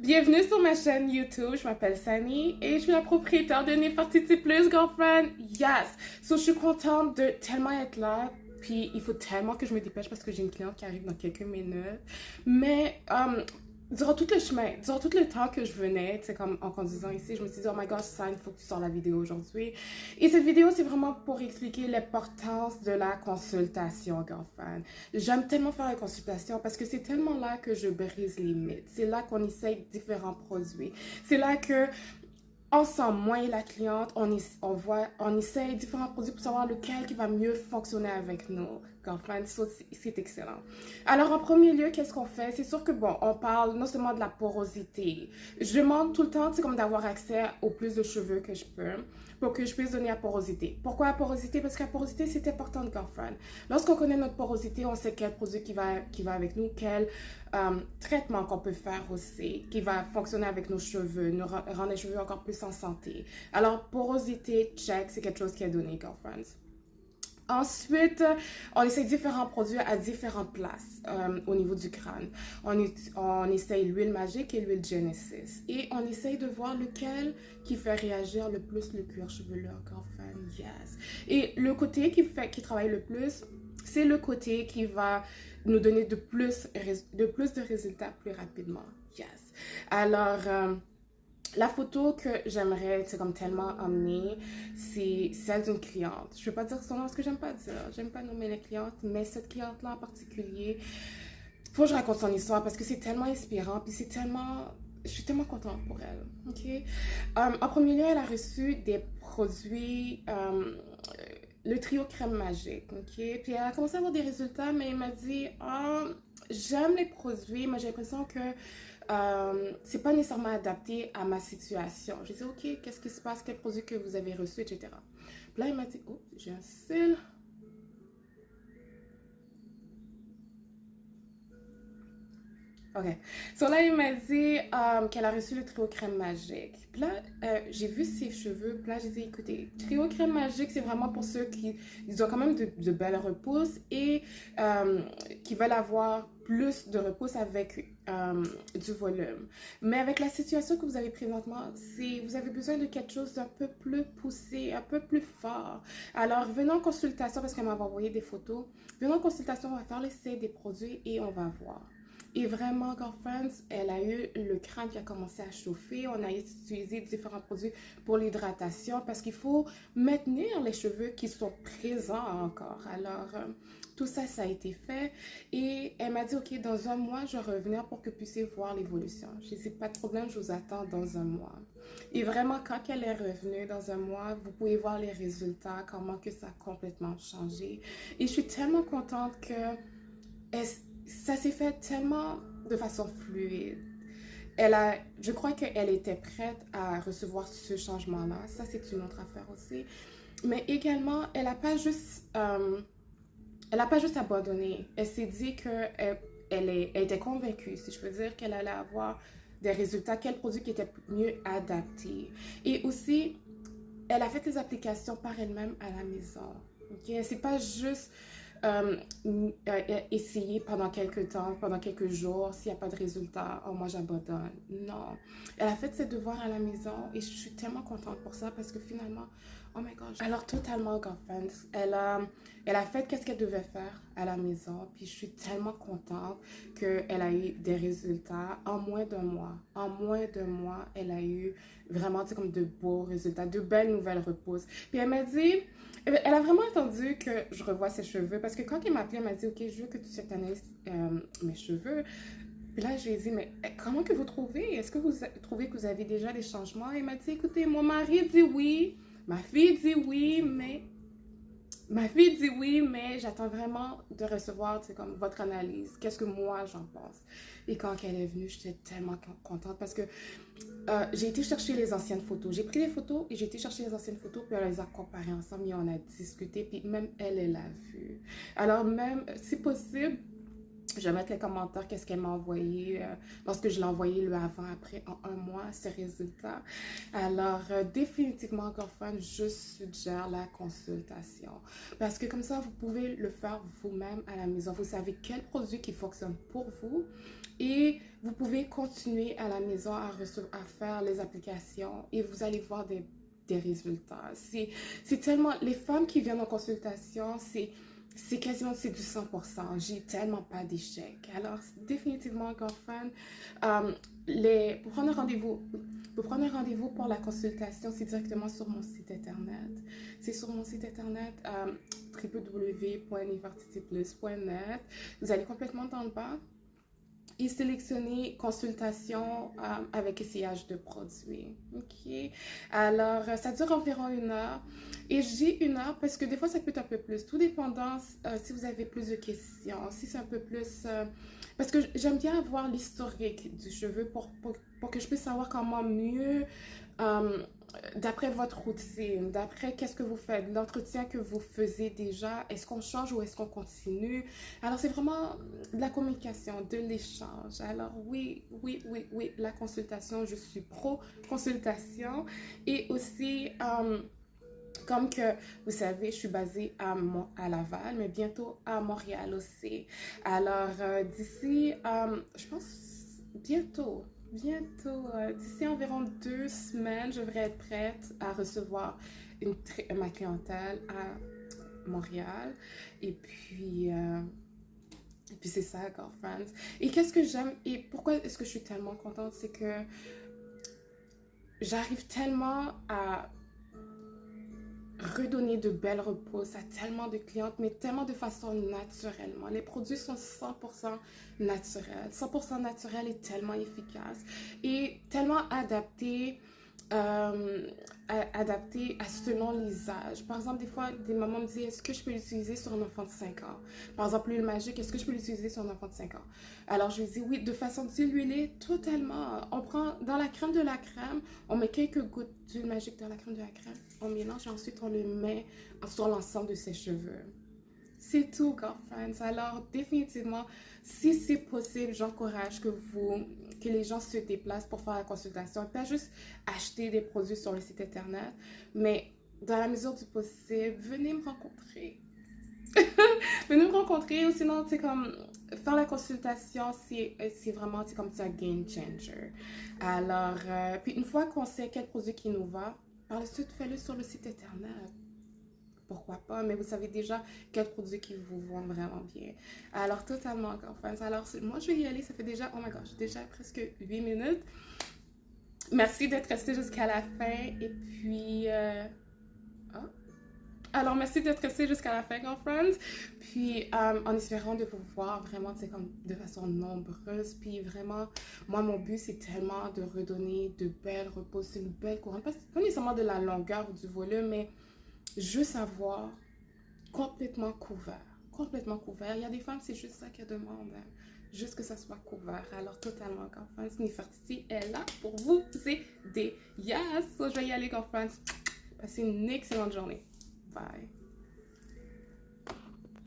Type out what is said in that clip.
Bienvenue sur ma chaîne YouTube, je m'appelle Sani et je suis la propriétaire de Nefertiti Plus, girlfriend. Yes! So, je suis contente de tellement être là. Puis, il faut tellement que je me dépêche parce que j'ai une cliente qui arrive dans quelques minutes. Mais, durant tout le chemin, durant tout le temps que je venais, tu sais, comme en conduisant ici, je me suis dit, oh my gosh, Sani, il faut que tu sors la vidéo aujourd'hui. Et cette vidéo, c'est vraiment pour expliquer l'importance de la consultation, girlfriend. J'aime tellement faire la consultation parce que c'est tellement là que je brise les mythes. C'est là qu'on essaye différents produits. C'est là que ensemble, moi et la cliente, on essaye différents produits pour savoir lequel qui va mieux fonctionner avec nous. Girlfriend, so c'est excellent. Alors, en premier lieu, qu'est-ce qu'on fait? C'est sûr que, bon, on parle non seulement de la porosité. Je demande tout le temps, c'est comme d'avoir accès au plus de cheveux que je peux pour que je puisse donner la porosité. Pourquoi la porosité? Parce que la porosité, c'est important, girlfriend. Lorsqu'on connaît notre porosité, on sait quel produit qui va avec nous, quel traitement qu'on peut faire aussi, qui va fonctionner avec nos cheveux, nous rendre les cheveux encore plus en santé. Alors, porosité, check, c'est quelque chose qui est donné, girlfriends. Ensuite, on essaye différents produits à différentes places au niveau du crâne. On essaye l'huile magique et l'huile Genesis. Et on essaye de voir lequel qui fait réagir le plus le cuir chevelu, girlfriend, yes. Et le côté qui travaille le plus, c'est le côté qui va nous donner de plus de résultats plus rapidement, yes. Alors, la photo que j'aimerais, c'est comme tellement emmener, c'est celle d'une cliente. Je ne vais pas dire son nom parce que j'aime pas dire. J'aime pas nommer les clientes, mais cette cliente-là en particulier, faut que je raconte son histoire parce que c'est tellement inspirant, puis c'est tellement... Je suis tellement contente pour elle, ok? En premier lieu, elle a reçu des produits, le trio crème magique, ok? Puis elle a commencé à avoir des résultats, mais elle m'a dit, ah, j'aime les produits, mais j'ai l'impression que c'est pas nécessairement adapté à ma situation. J'ai dit, ok, qu'est-ce qui se passe, quel produit que vous avez reçu, etc. Puis là, il m'a dit, oh, j'ai un cil. Ok. So là, il m'a dit qu'elle a reçu le trio crème magique. Puis là, j'ai vu ses cheveux. Puis là, j'ai dit, écoutez, trio crème magique, c'est vraiment pour ceux qui ils ont quand même de belles repousses et qui veulent avoir plus de repousse avec du volume. Mais avec la situation que vous avez présentement, vous avez besoin de quelque chose d'un peu plus poussé, un peu plus fort. Alors, venons en consultation, parce qu'elle m'avait envoyé des photos. Venons en consultation, on va faire l'essai des produits et on va voir. Et vraiment, girlfriends, elle a eu le crâne qui a commencé à chauffer. On a utilisé différents produits pour l'hydratation parce qu'il faut maintenir les cheveux qui sont présents encore. Alors, tout ça, ça a été fait. Et elle m'a dit, OK, dans un mois, je vais revenir pour que vous puissiez voir l'évolution. Je n'ai pas de problème, je vous attends dans un mois. Et vraiment, quand elle est revenue dans un mois, vous pouvez voir les résultats, comment que ça a complètement changé. Et je suis tellement contente que ça s'est fait tellement de façon fluide. Je crois qu'elle était prête à recevoir ce changement-là. Ça, c'est une autre affaire aussi. Mais également, elle a pas juste abandonné. Elle s'est dit elle était convaincue, si je peux dire, qu'elle allait avoir des résultats, quel produit qui était mieux adapté. Et aussi, elle a fait des applications par elle-même à la maison. Okay? C'est pas juste essayer pendant quelques temps, pendant quelques jours, s'il n'y a pas de résultat, oh moi j'abandonne. Non. Elle a fait ses devoirs à la maison et je suis tellement contente pour ça parce que finalement, oh my gosh. Alors totalement, girlfriend, elle a fait qu'est-ce qu'elle devait faire à la maison puis je suis tellement contente qu'elle a eu des résultats en moins d'un mois. En moins d'un mois, elle a eu vraiment, tu sais, comme de beaux résultats, de belles nouvelles repousses. Puis elle m'a dit, elle a vraiment attendu que je revoie ses cheveux parce que quand elle m'a appelé, elle m'a dit, OK, je veux que tu analyses mes cheveux. Puis là, je lui ai dit, mais comment que vous trouvez? Est-ce que vous trouvez que vous avez déjà des changements? Elle m'a dit, écoutez, mon mari dit oui, ma fille dit oui, mais j'attends vraiment de recevoir, c'est comme votre analyse. Qu'est-ce que moi j'en pense? Et quand elle est venue, j'étais tellement contente parce que j'ai été chercher les anciennes photos. J'ai pris les photos et j'ai été chercher les anciennes photos, puis on les a comparées ensemble et on a discuté, puis même elle a vu. Alors même, si possible, Je vais mettre les commentaires, qu'est-ce qu'elle m'a envoyé lorsque je l'ai envoyé le avant-après en un mois, ces résultats. Alors, définitivement, girlfriend, je suggère la consultation. Parce que comme ça, vous pouvez le faire vous-même à la maison. Vous savez quel produit qui fonctionne pour vous. Et vous pouvez continuer à la maison à faire les applications et vous allez voir des résultats. C'est tellement... Les femmes qui viennent en consultation, c'est quasiment c'est du 100%. J'ai tellement pas d'échecs. Alors, définitivement, girlfriend, pour prendre un rendez-vous pour la consultation, c'est directement sur mon site internet. C'est sur mon site internet www.nefertitiplus.net. Vous allez complètement dans le bas et sélectionner consultation avec essayage de produits. OK? Alors, ça dure environ 1 heure. Et je dis 1 heure parce que des fois, ça peut être un peu plus. Tout dépendant si vous avez plus de questions, si c'est un peu plus... parce que j'aime bien avoir l'historique du cheveu pour que je puisse savoir comment mieux... d'après votre routine, d'après qu'est-ce que vous faites, l'entretien que vous faisiez déjà, est-ce qu'on change ou est-ce qu'on continue? Alors, c'est vraiment de la communication, de l'échange. Alors, oui, la consultation, je suis pro-consultation. Et aussi, comme que vous savez, je suis basée à Laval, mais bientôt à Montréal aussi. Alors, d'ici, je pense, bientôt, d'ici environ 2 semaines, je devrais être prête à recevoir ma clientèle à Montréal. Et puis c'est ça, girlfriends. Et qu'est-ce que j'aime et pourquoi est-ce que je suis tellement contente, c'est que j'arrive tellement à redonner de belles repos à tellement de clientes, mais tellement de façon naturellement. Les produits sont 100% naturels. 100% naturel et tellement efficace et tellement adapté à selon les âges. Par exemple, des fois, des mamans me disent, est-ce que je peux l'utiliser sur un enfant de 5 ans? Par exemple, l'huile magique, est-ce que je peux l'utiliser sur un enfant de 5 ans? Alors, je lui dis, oui, de façon diluée, totalement. On prend dans la crème de la crème, on met quelques gouttes d'huile magique dans la crème de la crème, on mélange et ensuite on le met sur l'ensemble de ses cheveux. C'est tout, girlfriends. Alors, définitivement, si c'est possible, j'encourage que les gens se déplacent pour faire la consultation. Pas juste acheter des produits sur le site internet, mais dans la mesure du possible, venez me rencontrer. Venez me rencontrer ou sinon, c'est comme faire la consultation, c'est vraiment comme un game changer. Alors, puis une fois qu'on sait quel produit qui nous va, par la suite, faites-le sur le site internet. Pourquoi pas, mais vous savez déjà quels produits qui vous vont vraiment bien. Alors, totalement, girlfriends. Alors, moi, je vais y aller. Ça fait déjà, oh my gosh, déjà presque 8 minutes. Merci d'être resté jusqu'à la fin. Et puis, alors, merci d'être resté jusqu'à la fin, girlfriends. Puis, en espérant de vous voir vraiment, c'est comme de façon nombreuse. Puis, vraiment, moi, mon but, c'est tellement de redonner de belles repos, une belle couronne. Pas nécessairement de la longueur ou du volume, mais juste avoir complètement couvert. Complètement couvert. Il y a des femmes, c'est juste ça qu'elles demandent. Hein. Juste que ça soit couvert. Alors, totalement, girlfriends. Nefertiti est là pour vous aider. Yes! So, je vais y aller, girlfriends. Passez une excellente journée. Bye.